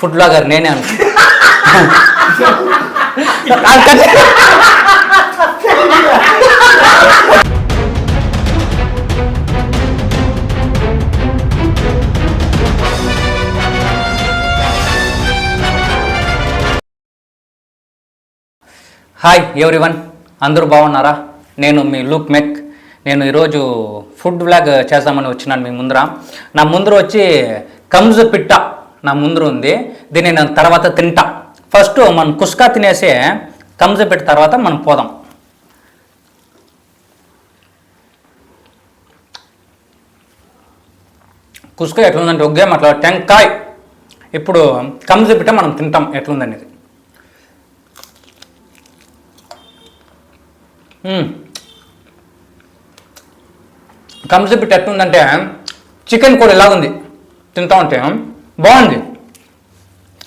Food blogger నేనే అను. Hi everyone, అందరూ బాగున్నారా? నేను మీ లూక్ మెక్. నేను ఈరోజు ఫుడ్ బ్లాగ్ చేద్దామని వచ్చినాను మీ ముందర. నా ముందర వచ్చి కంజ్ పిట్ట నా ముందర ఉంది. దీన్ని నేను తర్వాత తింటా. ఫస్ట్ మనం కుస్కా తినేసి కంజ్ పిట్ట తర్వాత మనం పోదాం. కుస్కా ఎట్లుందంటే ఒగ్గే అట్లా టెంకాయ్. ఇప్పుడు కంజ్ పిట్ట మనం తింటాం ఎట్లుందనేది. కంజ్ పిట్ట ఎట్లుందంటే చికెన్ కూడా ఇలాగుంది. తింటా ఉంటే బాగుంది.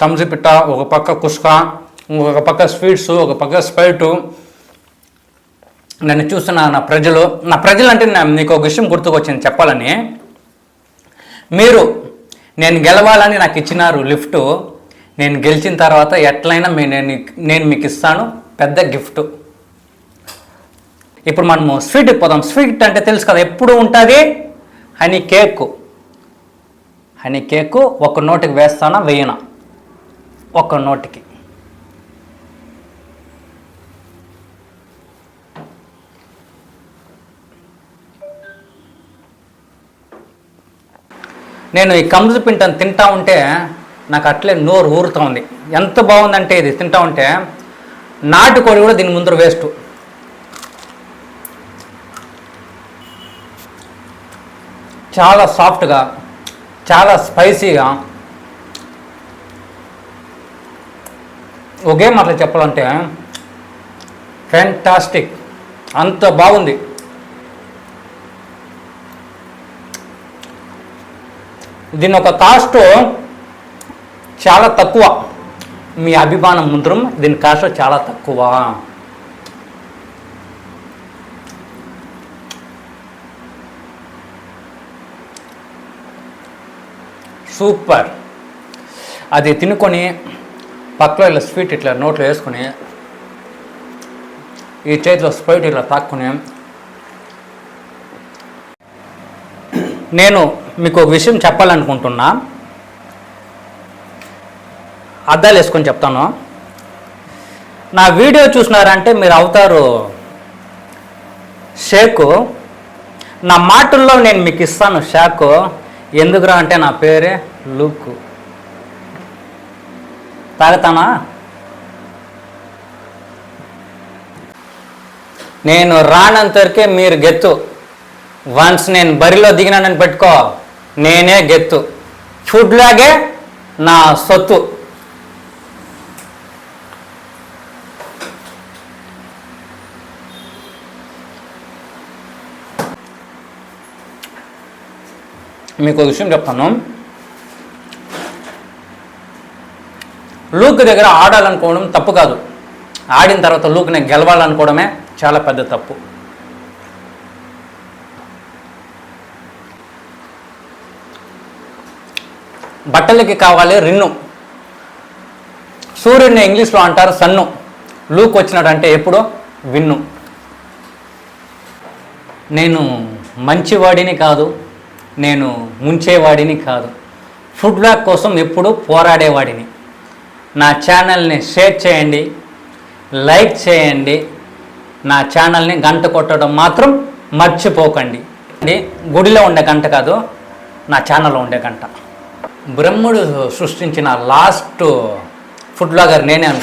కంజ్ పిట్ట ఒక పక్క కుస్కా, ఒక పక్క స్వీట్స్, ఒక పక్క స్ప్రైటు. నన్ను చూస్తున్న నా ప్రజలు అంటే నీకు ఒక విషయం గుర్తుకొచ్చింది చెప్పాలని. మీరు నేను గెలవాలని నాకు ఇచ్చినారు లిఫ్ట్. నేను గెలిచిన తర్వాత ఎట్లయినా నేను మీకు ఇస్తాను పెద్ద గిఫ్ట్. ఇప్పుడు మనము స్వీట్కి పోదాం. స్వీట్ అంటే తెలుసు కదా, ఎప్పుడు ఉంటుంది హనీ కేక్. హనీ కేకు ఒక నోటికి వేస్తానా వేయనా? ఒక నోటికి. నేను ఈ కంజ్ పింటను తింటా ఉంటే నాకు అట్లే నోరు ఊరుతూ ఉంది. ఎంత బాగుందంటే ఇది తింటా ఉంటే నాటుకోడి కూడా దీని ముందర వేస్ట్. చాలా సాఫ్ట్గా, చాలా స్పైసీగా. ఒకే మాటలు చెప్పాలంటే ఫ్యాంటాస్టిక్. అంత బాగుంది. దీని ఒక కాస్ట్ చాలా తక్కువ. మీ అభిమానం ముందరం దీని కాస్ట్ చాలా తక్కువ. సూపర్. అది తినుకొని పక్కలో ఇలా స్వీట్ ఇట్లా నోట్లో వేసుకొని ఈ చేతిలో స్ప్రైట్ ఇట్లా తాక్కుని, నేను మీకు ఒక విషయం చెప్పాలనుకుంటున్నా. అద్దాలు వేసుకొని చెప్తాను. నా వీడియో చూసినారంటే మీరు అవుతారు షేకు. నా మాటల్లో నేను మీకు ఇస్తాను షాకు. ఎందుకురా అంటే నా పేరే లూక్. తాగుతానా? నేను రానంతవరకే మీరు గెత్తు. వన్స్ నేను బరిలో దిగినానని పెట్టుకో, నేనే గెత్తు. ఫుడ్ లాగే నా సొత్తు. మీకు ఒక విషయం చెప్తాను. లూక్ దగ్గర ఆడాలనుకోవడం తప్పు కాదు. ఆడిన తర్వాత లూక్ని గెలవాలనుకోవడమే చాలా పెద్ద తప్పు. బట్టలకి కావాలి రిన్ను. సూర్యుడిని ఇంగ్లీష్లో అంటారు సన్ను. లూక్ వచ్చినాడంటే ఎప్పుడో విన్ను. నేను మంచివాడిని కాదు, నేను ముంచేవాడిని కాదు. ఫుడ్ బ్లాగ్ కోసం ఎప్పుడు పోరాడేవాడిని. నా ఛానల్ని షేర్ చేయండి, లైక్ చేయండి. నా ఛానల్ని గంట కొట్టడం మాత్రం మర్చిపోకండి. గుడిలో ఉండే గంట కాదు, నా ఛానల్లో ఉండే గంట. బ్రహ్ముడు సృష్టించిన లాస్ట్ ఫుడ్ బ్లాగర్ నేనే అను.